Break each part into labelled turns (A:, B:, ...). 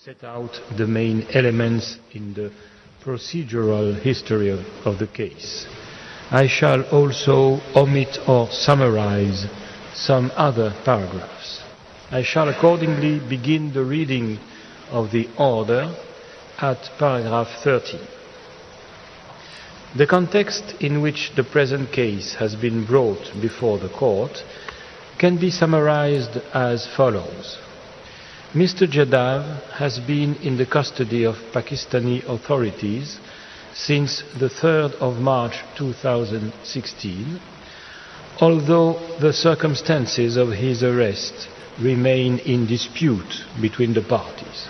A: set out the main elements in the procedural history of the case. I shall also omit or summarize some other paragraphs. I shall accordingly begin the reading of the order at paragraph 30. The context in which the present case has been brought before the court can be summarized as follows. Mr. Jadav has been in the custody of Pakistani authorities since the 3rd of March 2016, although the circumstances of his arrest remain in dispute between the parties.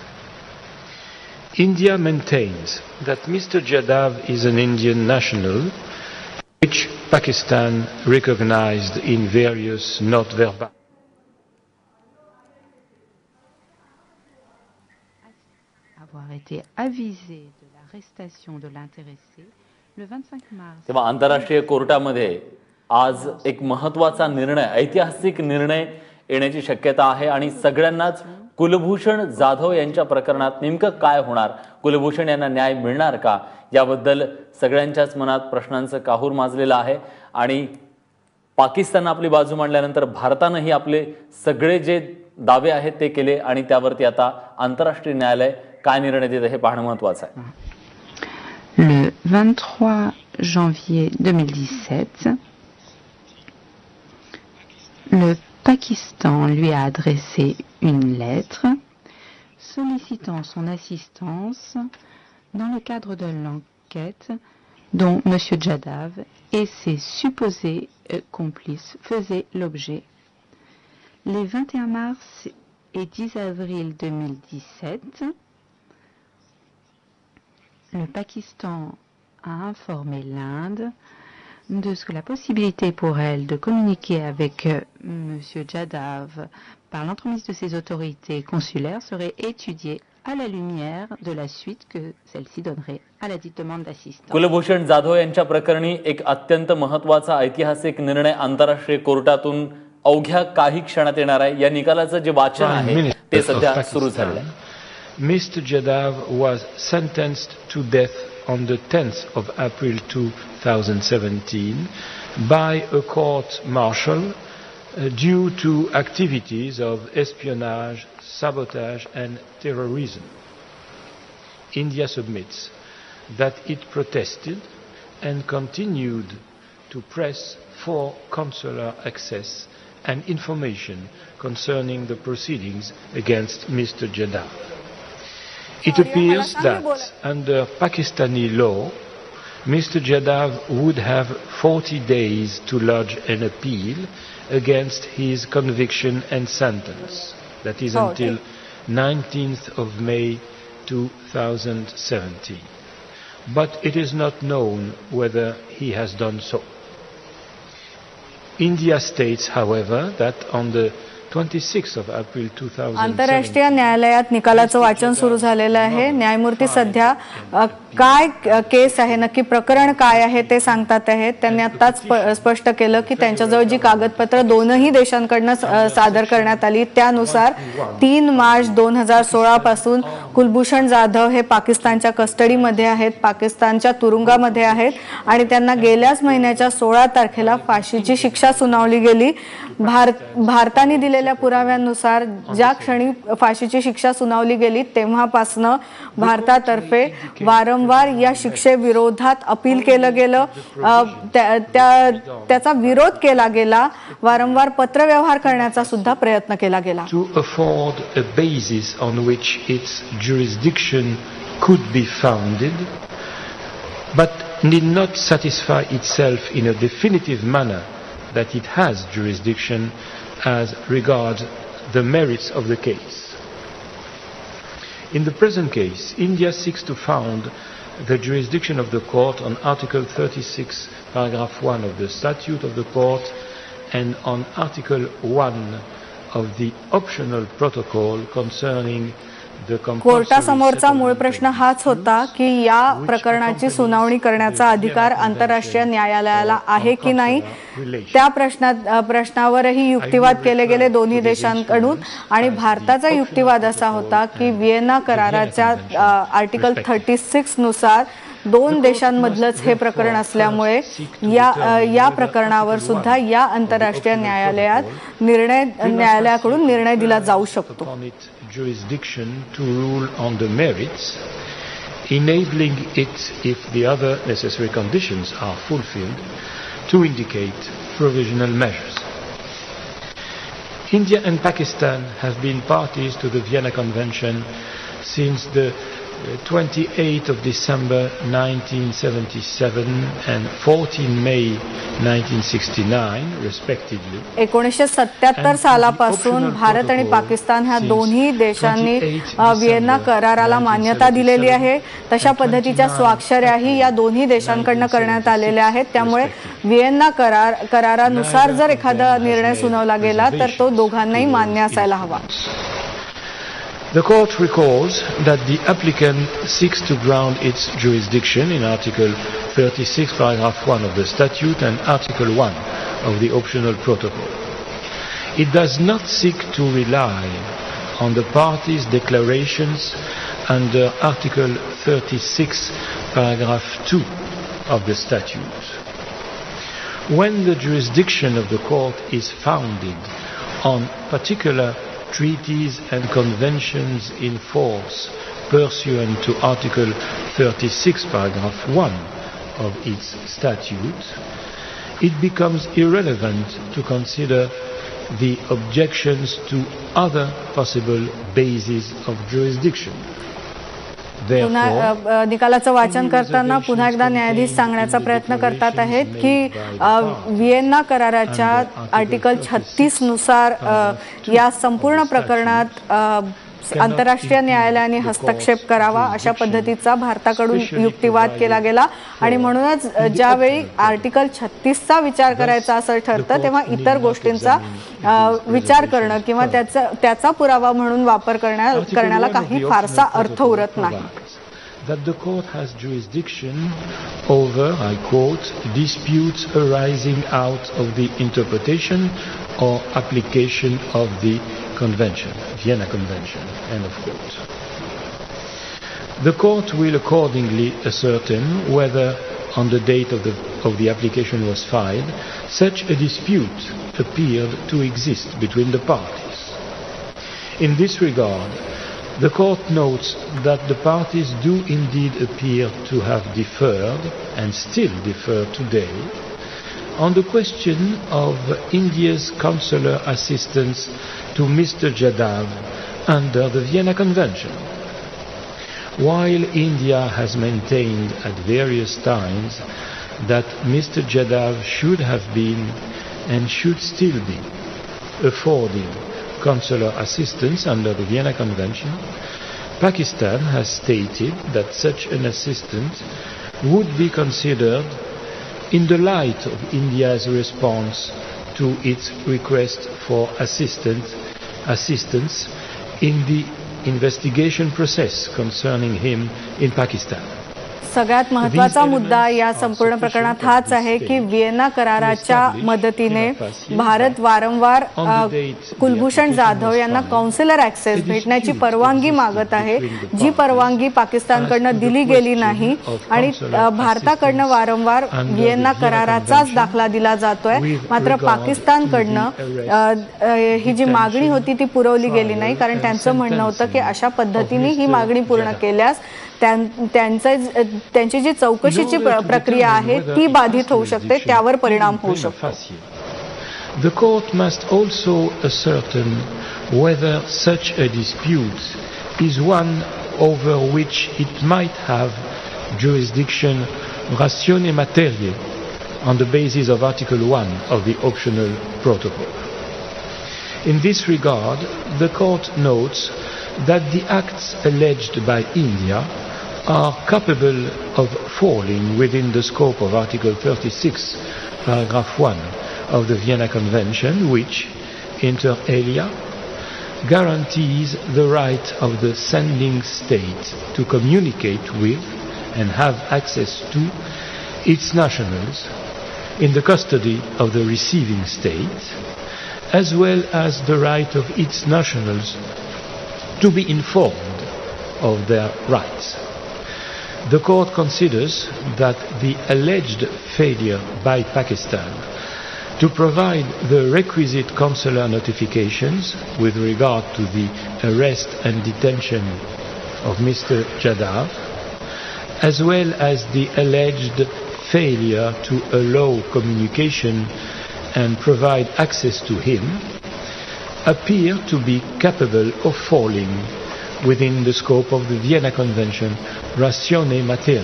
A: India maintains that Mr. Jadav is an Indian national, which Pakistan recognized in various notes verbales.
B: Avoir été avisé de l'arrestation de l'intéressé le 25 mars.
C: तेव्हा आंतरराष्ट्रीय कोर्टामध्ये आज एक महत्त्वाचा निर्णय, ऐतिहासिक निर्णय येण्याची शक्यता आहे आणि सगळ्यांनाच कुलभूषण जाधव यांच्या प्रकरणात नेमकं काय होणार, कुलभूषण यांना न्याय मिळणार का, याबद्दल सगळ्यांच्याच मनात प्रश्नांचं काहूर माजलेलं आहे. आणि पाकिस्तान आपली बाजू मांडल्यानंतर भारतानेही आपले सगळे जे दावे आहेत ते केले आणि त्यावरती आता आंतरराष्ट्रीय न्यायालय काय निर्णय देते हे पाहणं महत्त्वाचं आहे.
B: Le 23 janvier 2017, le Pakistan lui a adressé une lettre sollicitant son assistance dans le cadre de l'enquête dont M. Jadav et ses supposés complices faisaient l'objet. Les 21 mars et 10 avril 2017, le Pakistan a informé l'Inde de ce que la possibilité pour elle de communiquer avec M. Jadav par l'entremise de ses autorités consulaires serait étudiée à la lumière de la suite que celle-ci donnerait à la dite demande d'assistance.
C: Kulbhushan Jadhav यांच्या प्रकरणी एक अत्यंत महत्त्वाचा ऐतिहासिक निर्णय आंतरराष्ट्रीय कोर्टातून अवघ्या काही क्षणात येणार आहे. या निकालाचं जे वाचन आहे ते सध्या सुरू झालं आहे.
A: Mr. Jadav was sentenced to death on the 10th of April 2017 by a court-martial due to activities of espionage, sabotage and terrorism. India submits that it protested and continued to press for consular access and information concerning the proceedings against Mr. Jadav. It appears that under Pakistani law, Mr. Jadav would have 40 days to lodge an appeal against his conviction and sentence. That is until 19th of May 2017. But it is not known whether he has done so. India states, however, that on the 26 of April 2017
D: आंतरराष्ट्रीय न्यायालयात निकालाचं वाचन सुरू झालेलं आहे. न्यायमूर्ती सध्या काय case आहे, नक्की प्रकरण काय आहे ते सांगतात आहेत. त्यांनी आताच स्पष्ट केलं की त्यांच्याजवळ जी कागदपत्र दोनही देशांकडून सादर करण्यात आली त्यानुसार 3 मार्च 2016 पासून कुलभूषण जाधव हे पाकिस्तानच्या कस्टडीमध्ये आहेत, पाकिस्तानच्या तुरुंगामध्ये आहेत आणि त्यांना गेल्याच महिन्याच्या 16 तारखेला फाशीची शिक्षा सुनावली गेली. भारताने दिलेल्या पुराव्यानुसार ज्या क्षणी फाशीची शिक्षा सुनावली गेली तेव्हापासून भारतातर्फे वारंवार या शिक्षेविरोधात अपील केलं गेलं, त्याचा विरोध केला गेला, वारंवार पत्रव्यवहार करण्याचा सुद्धा प्रयत्न केला गेला.
A: To afford a basis on which its jurisdiction could be founded, but need not satisfy itself in a definitive manner that it has jurisdiction as regards the merits of the case. In the present case, India seeks to found the jurisdiction of the court on Article 36, paragraph 1 of the Statute of the Court and on Article 1 of the optional protocol concerning the compulsory
D: कोर्टासमोरचा मूळ
A: settlement
D: प्रश्न
A: of
D: हाच होता
A: disputes,
D: की या प्रकरणाची सुनावणी करण्याचा अधिकार आंतरराष्ट्रीय न्यायालयाला आहे की नाही. त्या प्रश्नावरही युक्तिवाद केले गेले दोन्ही देशांकडून आणि भारताचा युक्तिवाद असा होता की व्हिएना कराराच्या आर्टिकल 36 नुसार दोन देशांमधलंच हे प्रकरण असल्यामुळे या प्रकरणावर सुद्धा या आंतरराष्ट्रीय न्यायालयाकडून निर्णय दिला जाऊ शकतो.
A: Jurisdiction to rule on the merits, enabling it, if the other necessary conditions are fulfilled, to indicate provisional measures. India and Pakistan have been parties to the Vienna Convention since the 28th of December 1977 and 14 May 1969 respectively.
D: 1977 सालापासून भारत आणि पाकिस्तान ह्या दोन्ही देशांनी Vienna कराराला मान्यता दिलेली आहे. तशा पद्धतीच्या स्वाक्षऱ्याही या दोन्ही देशांकडून करण्यात आलेल्या आहेत. त्यामुळे व्हिएना करारानुसार जर एखादा निर्णय सुनावला गेला तर तो दोघांनाही मान्य असायला हवा.
A: The court recalls that the applicant seeks to ground its jurisdiction in Article 36, paragraph 1 of the statute and Article 1 of the optional protocol. It does not seek to rely on the parties' declarations under Article 36, paragraph 2 of the statute. When the jurisdiction of the court is founded on particular treaties and conventions in force pursuant to Article 36, paragraph 1 of its statute, it becomes irrelevant to consider the objections to other possible bases of jurisdiction.
D: पुन्हा निकालाचं वाचन करताना पुन्हा एकदा न्यायाधीश सांगण्याचा प्रयत्न करतात आहेत की व्हिएना कराराच्या आर्टिकल 36 नुसार या संपूर्ण प्रकरणात आंतरराष्ट्रीय न्यायालयाने हस्तक्षेप करावा अशा पद्धतीचा भारताकडून युक्तिवाद केला गेला आणि म्हणूनच ज्यावेळी आर्टिकल 36चा विचार करायचा असं ठरतं तेव्हा इतर गोष्टींचा विचार करणं किंवा त्याचा पुरावा म्हणून वापर करण्याला काही फारसा अर्थ उरत नाही.
A: That the court has jurisdiction over, I quote, disputes arising out of the interpretation or application of the Convention, Vienna Convention, end of quote. The court will accordingly ascertain whether, on the date of the application was filed, such a dispute appeared to exist between the parties. In this regard, the court notes that the parties do indeed appear to have differed and still differ today on the question of India's consular assistance to Mr. Jadhav under the Vienna Convention. While India has maintained at various times that Mr. Jadhav should have been and should still be afforded consular assistance under the Vienna Convention, Pakistan has stated that such an assistance would be considered in the light of India's response to its request for assistance in the investigation process concerning him in Pakistan.
D: सगळ्यात महत्त्वाचा मुद्दा या संपूर्ण प्रकरणात हाच आहे की Vienna कराराच्या मदतीने भारत वारंवार कुलभूषण जाधव यांना काउन्सिलर ॲक्सेस भेटण्याची परवानगी मागत आहे, जी परवानगी पाकिस्तानकडनं दिली गेली नाही आणि भारताकडनं वारंवार व्हिएना कराराचाच दाखला दिला जातोय. मात्र पाकिस्तानकडनं ही जी मागणी होती ती पुरवली गेली नाही, कारण त्यांचं म्हणणं होतं की अशा पद्धतीने ही मागणी पूर्ण केल्यास त्यांची जी चौकशीची प्रक्रिया आहे ती बाधित होऊ शकते, त्यावर परिणाम होऊ शकतो.
A: The court must also ascertain whether such a dispute is one over which it might have jurisdiction ratione materie on the basis of Article 1 of the optional protocol. In this regard, the court notes that the acts alleged by India are capable of falling within the scope of Article 36, paragraph 1 of the Vienna Convention, which, inter alia, guarantees the right of the sending state to communicate with and have access to its nationals in the custody of the receiving state, as well as the right of its nationals to be informed of their rights. The court considers that the alleged failure by Pakistan to provide the requisite consular notifications with regard to the arrest and detention of Mr. Jadav, as well as the alleged failure to allow communication and provide access to him, appear to be capable of falling within the scope of the Vienna Convention ratione materia.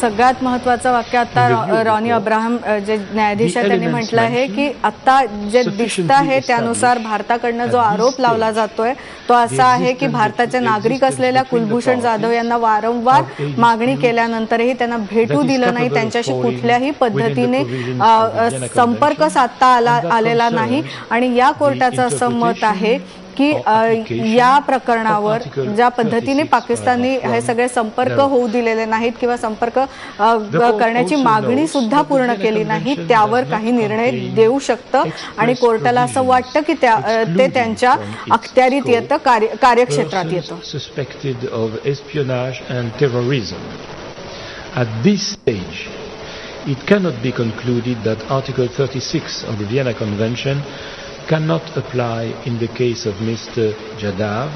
D: सगळ्यात महत्त्वाचं वाक्य आता Ronnie Abraham जे न्यायाधीश आहे त्यांनी म्हटलं आहे की आता जे दिसतं आहे त्यानुसार भारताकडनं जो आरोप लावला जातोय तो असा आहे की भारताचे नागरिक असलेल्या कुलभूषण जाधव यांना वारंवार मागणी केल्यानंतरही त्यांना भेटू दिलं नाही, त्यांच्याशी कुठल्याही पद्धतीने संपर्क साधता आलेला नाही. आणि या कोर्टाचं असं मत आहे की या प्रकरणावर ज्या पद्धतीने पाकिस्तानने हे सगळे संपर्क होऊ दिलेले नाहीत किंवा संपर्क करण्याची मागणी सुद्धा पूर्ण केली नाही, त्यावर काही निर्णय देऊ शकतं आणि कोर्टाला असं वाटतं की ते त्यांच्या अखत्यारीत येतं, कार्यक्षेत्रात येतं.
A: Suspected of espionage and terrorism. At this stage, it cannot be concluded that Article 36 of the Vienna Convention cannot apply in the case of Mr. Jadav,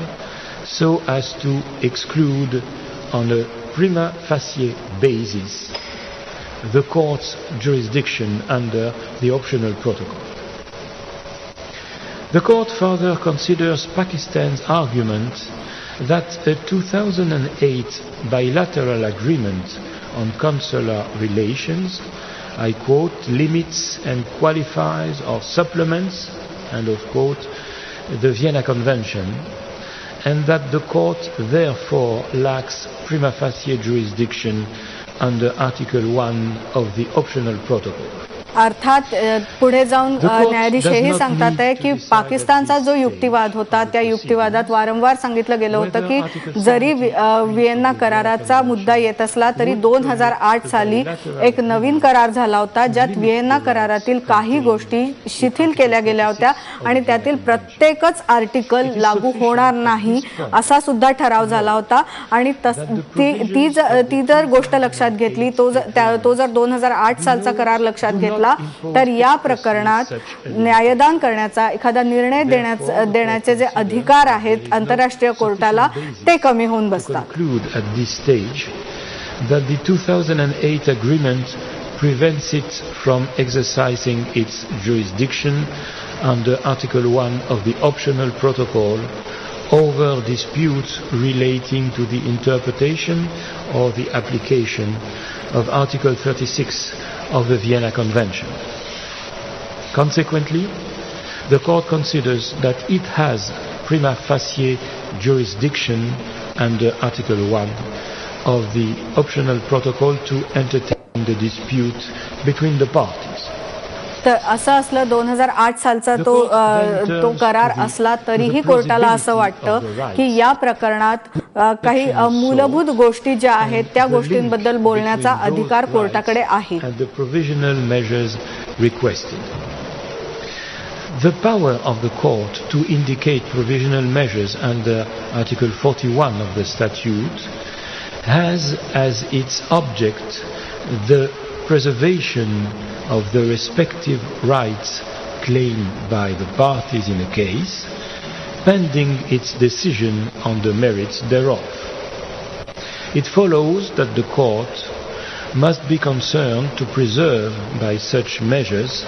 A: so as to exclude on a prima facie basis the court's jurisdiction under the optional protocol. The court further considers Pakistan's argument that a 2008 bilateral agreement on consular relations, I quote, limits and qualifies or supplements, and of quote, the Vienna Convention, and that the court therefore lacks prima facie jurisdiction under Article 1 of the optional protocol.
D: अर्थात पुढे जाऊन न्यायाधीश हेही सांगतात आहे की पाकिस्तानचा जो युक्तिवाद होता त्या युक्तिवादात वारंवार सांगितलं गेलं होतं की जरी व्हिएन्ना कराराचा मुद्दा येत असला तरी 2008 साली एक नवीन करार झाला होता ज्यात व्हिएन्ना करारातील काही गोष्टी शिथिल केल्या गेल्या होत्या आणि त्यातील प्रत्येकच आर्टिकल लागू होणार नाही असा सुद्धा ठराव झाला होता. आणि ती जर गोष्ट लक्षात घेतली, तो जर 2008 सालचा करार लक्षात घेतला तर या प्रकरणात न्यायदान करण्याचा, एखादा निर्णय देण्याचे जे अधिकार आहेत आंतरराष्ट्रीय कोर्टाला ते कमी होऊन बसतात.
A: At this stage that the 2008 agreement prevents it from exercising its jurisdiction under Article 1 of the optional protocol over disputes relating to the interpretation or the application of Article 36 of the Vienna Convention. Consequently, the court considers that it has prima facie jurisdiction under Article 1 of the optional protocol to entertain the dispute between the parties.
D: तर असं असलं 2008 सालचा तो करार असला तरीही कोर्टाला असं वाटतं की या प्रकरणात काही मूलभूत गोष्टी ज्या आहेत त्या गोष्टींबद्दल बोलण्याचा अधिकार कोर्टाकडे आहे.
A: The power of the court to indicate provisional measures under Article 41 of the statute has as its object the preservation of the respective rights claimed by the parties in a case, pending its decision on the merits thereof. It follows that the court must be concerned to preserve by such measures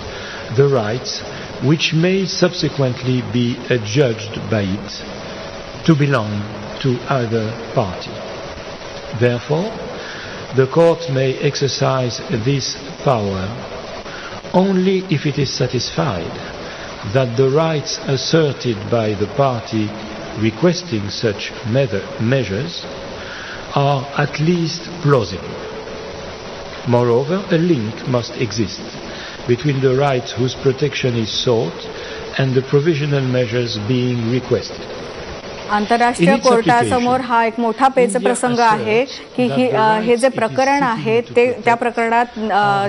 A: the rights which may subsequently be adjudged by it to belong to either party. Therefore, the court may exercise this power only if it is satisfied that the rights asserted by the party requesting such measures are at least plausible. Moreover, a link must exist between the rights whose protection is sought and the provisional measures being requested.
D: आंतरराष्ट्रीय कोर्टासमोर हा एक मोठा पेचप्रसंग आहे की हे जे प्रकरण आहे त्या प्रकरणात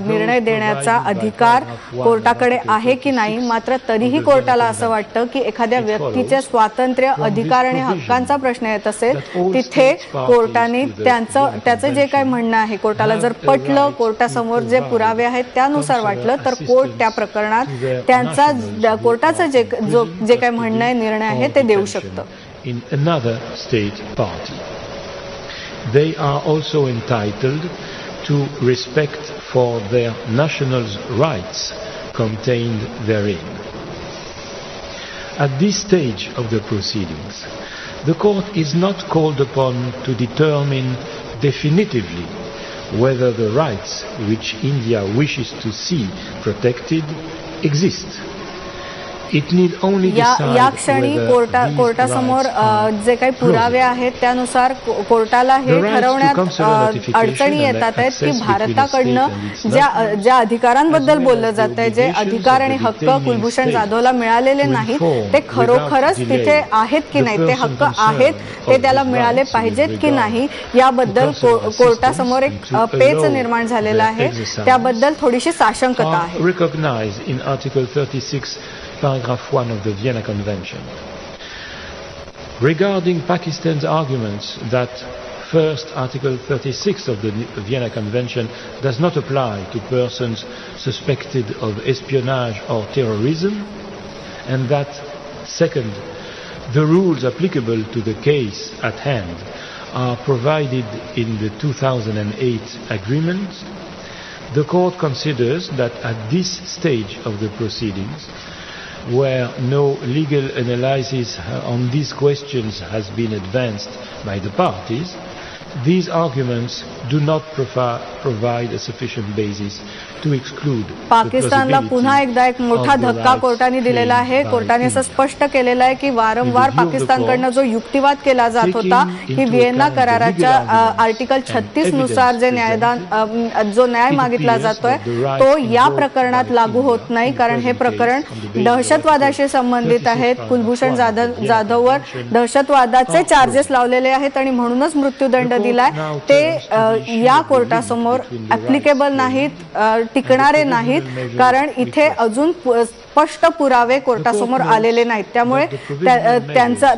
D: निर्णय देण्याचा अधिकार कोर्टाकडे आहे की नाही. मात्र तरीही कोर्टाला असं वाटतं की एखाद्या व्यक्तीचे स्वातंत्र्य, अधिकार आणि हक्कांचा प्रश्न येत असेल तिथे कोर्टाने त्याचं जे काही म्हणणं आहे, कोर्टाला जर पटलं, कोर्टासमोर जे पुरावे आहेत त्यानुसार वाटलं तर कोर्ट त्या प्रकरणात कोर्टाचं जे काही म्हणणं आहे, निर्णय आहे ते देऊ शकतं.
A: In another state party. They are also entitled to respect for their nationals' rights contained therein. At this stage of the proceedings, the court is not called upon to determine definitively whether the rights which India wishes to see protected exist.
D: या क्षणी कोर्टासमोर जे काही पुरावे आहेत त्यानुसार कोर्टाला हे ठरवण्यात अडचणी येतात आहेत की भारताकडनं ज्या अधिकारांबद्दल बोललं जात आहे, जे अधिकार आणि हक्क कुलभूषण जाधवला मिळालेले नाहीत ते खरोखरच तिथे आहेत की नाही, ते हक्क आहेत ते त्याला मिळाले पाहिजेत की नाही, याबद्दल कोर्टासमोर एक पेच निर्माण झालेला आहे. त्याबद्दल थोडीशी साशंकता आहे.
A: Paragraph 1 of the Vienna Convention. Regarding Pakistan's arguments that first Article 36 of the Vienna Convention does not apply to persons suspected of espionage or terrorism, and that second, the rules applicable to the case at hand are provided in the 2008 agreement, the court considers that at this stage of the proceedings, where no legal analysis on these questions has been advanced by the parties, these arguments do not provide a sufficient basis to exclude.
D: पाकिस्तानला पुन्हा एकदा एक मोठा धक्का कोर्टाने दिलेला आहे. कोर्टाने असं स्पष्ट केलेलं आहे की वारंवार पाकिस्तानकडनं जो युक्तिवाद केला जात होता की व्हिएन्ना कराराच्या आर्टिकल 36 नुसार जे जो न्याय मागितला जातोय तो या प्रकरणात लागू होत नाही, कारण हे प्रकरण दहशतवादाशी संबंधित आहेत. कुलभूषण जाधववर दहशतवादाचे चार्जेस लावलेले आहेत आणि म्हणूनच मृत्यूदंड दिलाय. ते या कोर्टासमोर ऍप्लिकेबल नाहीत, टिकणारे नाहीत, कारण इथे अजून स्पष्ट पुरावे कोर्टासमोर आलेले नाहीत. त्यामुळे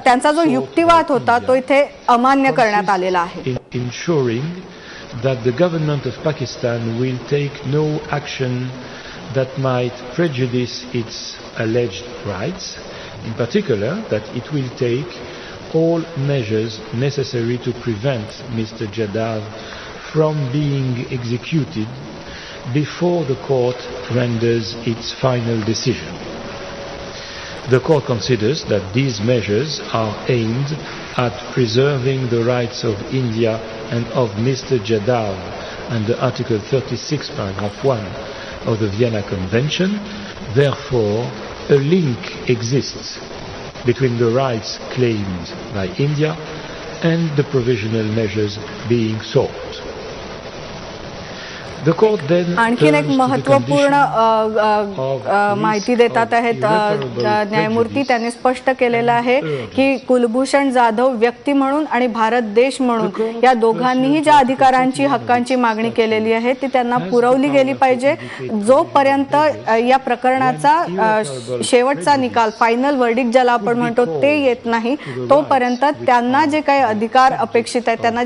D: त्यांचा जो युक्तिवाद होता तो इथे अमान्य करण्यात आलेला आहे.
A: Ensuring that the government of Pakistan will take no action that might prejudice its alleged rights, in particular that it will take all measures necessary to prevent Mr. Jadhav from being executed before the court renders its final decision. The court considers that these measures are aimed at preserving the rights of India and of Mr. Jadhav under Article 36, Paragraph 1 of the Vienna Convention. Therefore, a link exists between the rights claimed by India and the provisional measures being sought.
D: आणखीन एक महत्वपूर्ण माहिती देतात आहेत न्यायमूर्ती. त्यांनी स्पष्ट केलेलं आहे की कुलभूषण जाधव व्यक्ती म्हणून आणि भारत देश म्हणून या दोघांनीही ज्या अधिकारांची, हक्कांची मागणी केलेली आहे ती त्यांना पुरवली गेली पाहिजे. जोपर्यंत या प्रकरणाचा शेवटचा निकाल, फायनल वर्डिक्ट ज्याला आपण म्हणतो, ते येत नाही तोपर्यंत त्यांना जे काही अधिकार अपेक्षित आहेत, त्यांना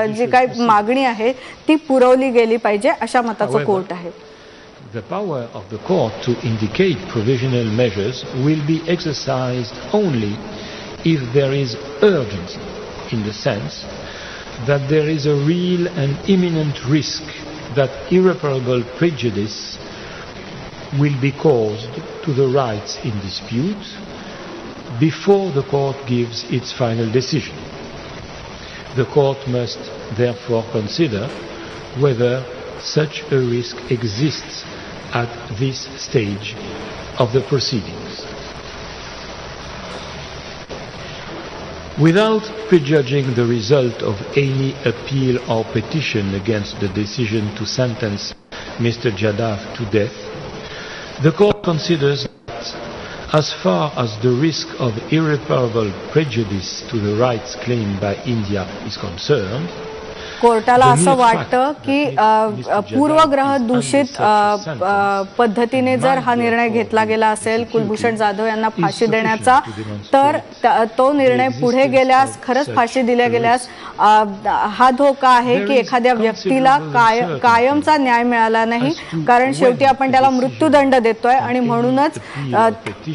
D: जी काही मागणी आहे ती पुरवली गेली पाहिजे, अशा मताचा कोर्ट आहे.
A: The power of the court to indicate provisional measures will be exercised only if there is urgency, in the sense that there is a real and imminent risk that irreparable prejudice will be caused to the rights in dispute before the court gives its final decision. The court must therefore consider whether such a risk exists at this stage of the proceedings. Without prejudging the result of any appeal or petition against the decision to sentence Mr. Jadhav to death, the court considers that As far as the risk of irreparable prejudice to the rights claimed by India is concerned,
D: कोर्टाला असं वाटतं की पूर्वग्रह दूषित पद्धतीने जर हा निर्णय घेतला गेला असेल कुलभूषण जाधव यांना फाशी देण्याचा, तर तो निर्णय पुढे गेल्यास, खरंच फाशी दिल्या गेल्यास हा धोका आहे की एखाद्या व्यक्तीला कायमचा न्याय मिळाला नाही, कारण शेवटी आपण त्याला मृत्यूदंड देतोय आणि म्हणूनच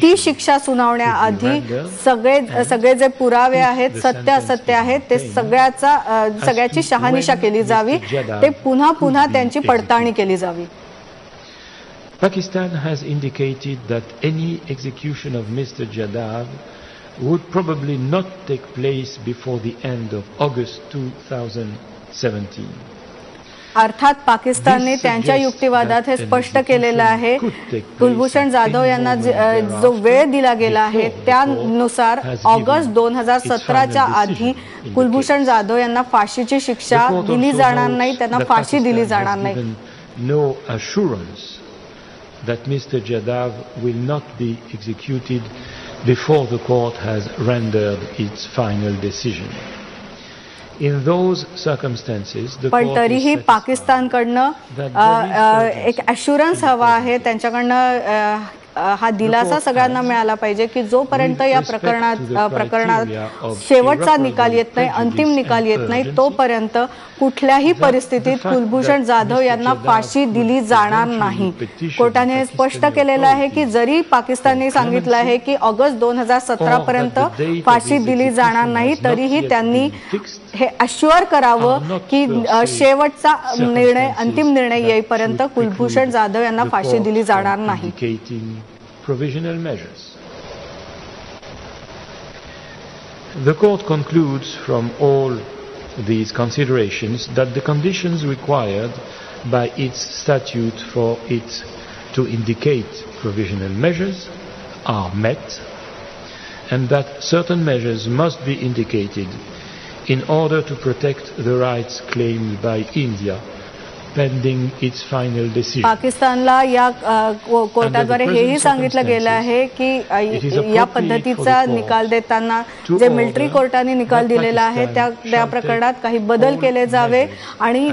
D: ती शिक्षा सुनावण्याआधी सगळे जे पुरावे आहेत, सत्य असत्य आहेत, ते सगळ्याची शहानिशा केली जावी, ते पुन्हा पुन्हा त्यांची पडताळणी केली Xavi.
A: Pakistan has indicated that any execution of Mr. Jadhav would probably not take place before the end of August 2017.
D: अर्थात पाकिस्तानने त्यांच्या युक्तिवादात हे स्पष्ट केलेलं आहे, कुलभूषण जाधव यांना जो वेळ दिला गेला आहे त्यानुसार ऑगस्ट 2017च्या आधी कुलभूषण जाधव यांना फाशीची शिक्षा दिली जाणार नाही, त्यांना फाशी दिली जाणार नाही.
A: No assurance that Mr. Jadhav will not be executed before the court has rendered its final decision. In those circumstances,
D: पण तरीही पाकिस्तानकडनं एक अश्युरन्स हवा आहे, त्यांच्याकडनं हा दिलासा सगळ्यांना मिळाला पाहिजे की जोपर्यंत या प्रकरणात शेवटचा निकाल येत नाही, अंतिम निकाल येत नाही, तोपर्यंत कुठल्याही परिस्थितीत कुलभूषण जाधव यांना फाशी दिली जाणार नाही. कोर्टाने स्पष्ट केलेलं आहे की जरी पाकिस्तानने सांगितलं आहे की ऑगस्ट 2017 पर्यंत फाशी दिली जाणार नाही, तरीही त्यांनी हे अश्युअर करावं की शेवटचा निर्णय, अंतिम निर्णय येईपर्यंत कुलभूषण जाधव यांना फाशी दिली जाणार नाही.
A: Provisional measures. The court concludes from all these considerations that the conditions required by its statute for it to indicate provisional measures are met, and that certain measures must be indicated in order to protect the rights claimed by India pending its final decision.
D: पाकिस्तानला या कोर्टाद्वारे हेही सांगितलं गेलं आहे की या पद्धतीचा निकाल देताना जे मिलिटरी कोर्टाने निकाल दिलेला आहे त्या प्रकरणात काही बदल केले जावे आणि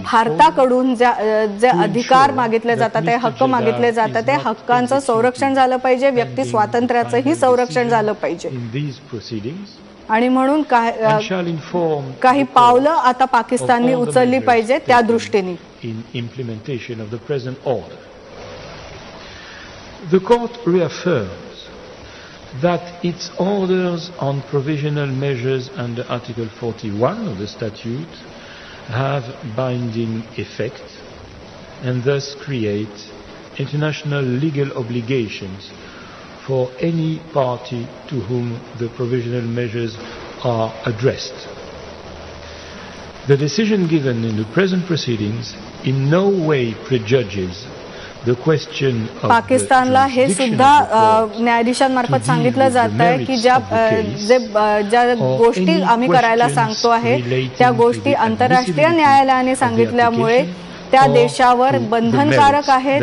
D: भारताकडून जे अधिकार मागितले जातात, ते हक्क मागितले जातात, त्या हक्कांचं संरक्षण झालं पाहिजे, व्यक्ती स्वातंत्र्याचंही संरक्षण झालं पाहिजे. आणि म्हणून काही पावलं आता पाकिस्तानने उचलली पाहिजे त्या दृष्टीने.
A: In implementation of the present order, the court reaffirms that its orders on provisional measures under Article 41 of the statute have binding effect and thus create international legal obligations for any party to whom the provisional measures are addressed. The decision given in the present proceedings in no way prejudges the question of
D: पाकिस्तानला हे सुद्धा न्यायाधीशांमार्फत सांगितलं जात आहे की ज्या गोष्टी आम्ही करायला सांगतो आहे त्या गोष्टी आंतरराष्ट्रीय न्यायालयाने सांगितल्यामुळे त्या देशावर बंधनकारक आहेत,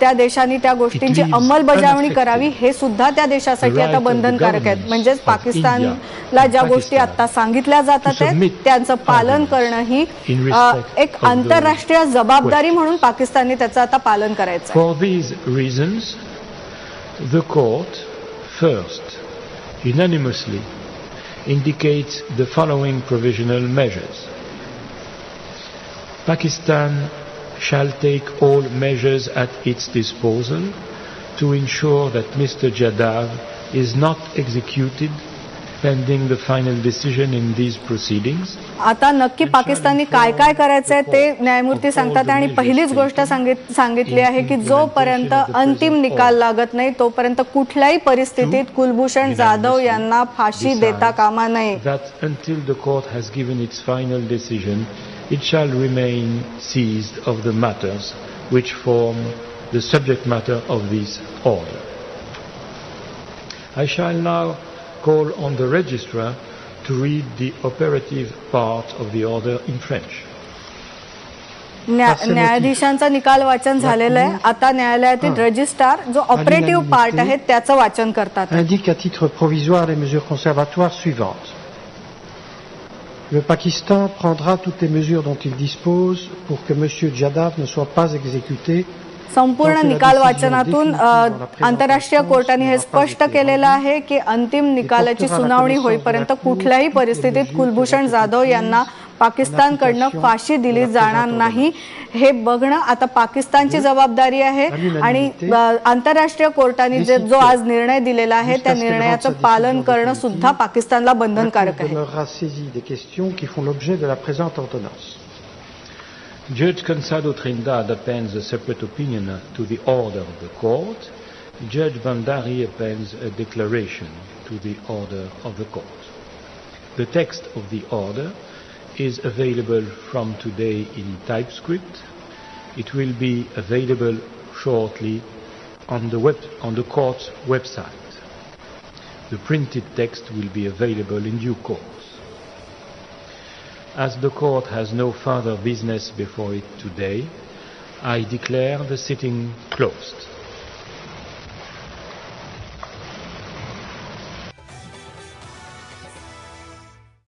D: त्या देशांनी त्या गोष्टींची अंमलबजावणी करावी हे सुद्धा त्या देशासाठी आता बंधनकारक आहेत. म्हणजेच पाकिस्तानला ज्या गोष्टी आता सांगितल्या जातात त्यांचं पालन करणं ही एक आंतरराष्ट्रीय जबाबदारी म्हणून पाकिस्तानने त्याचं आता पालन करायचं.
A: For these reasons, the court first unanimously indicates the following provisional measures. Pakistan shall take all measures at its disposal to ensure that Mr. Jadhav is not executed pending the final decision in these proceedings.
D: आता नक्की पाकिस्तानने काय काय करायचंय ते न्यायमूर्ती सांगतात आणि पहिलीच गोष्ट सांगितली आहे की जोपर्यंत अंतिम निकाल लागत नाही तोपर्यंत कुठल्याही परिस्थितीत कुलभूषण जाधव यांना फाशी देता कामा नये.
A: That until the court has given its final decision, it shall remain seized of the matters which form the subject matter of this order. I shall now call on the registrar to read the operative part of the order in French.
D: न्यायाधीशांचा निकाल वाचन झालेलं आहे. आता न्यायालयातील registrar जो operative part आहे त्याचं वाचन करतात.
E: indique à titre provisoire les mesures conservatoires suivantes. Le Pakistan prendra toutes les mesures dont il dispose pour que M. Jadav ne soit pas exécuté.
D: संपूर्ण निकाल वाचनातून आंतरराष्ट्रीय कोर्टाने हे स्पष्ट केलेलं आहे की अंतिम निकालाची सुनावणी होईपर्यंत कुठल्याही परिस्थितीत कुलभूषण जाधव यांना पाकिस्तानकडनं फाशी दिली जाणार नाही. हे बघणं आता पाकिस्तानची जबाबदारी आहे आणि आंतरराष्ट्रीय कोर्टाने जो आज निर्णय दिलेला आहे त्या निर्णयाचं पालन करणं सुद्धा पाकिस्तानला बंधनकारक आहे.
A: Judge Cansado Trindade appends a separate opinion to the order of the court. Judge Bandari appends a declaration to the order of the court. The text of the order is available from today in TypeScript. It will be available shortly on the court's website. The printed text will be available in due course. As the court has no further business before it today, I declare the sitting closed.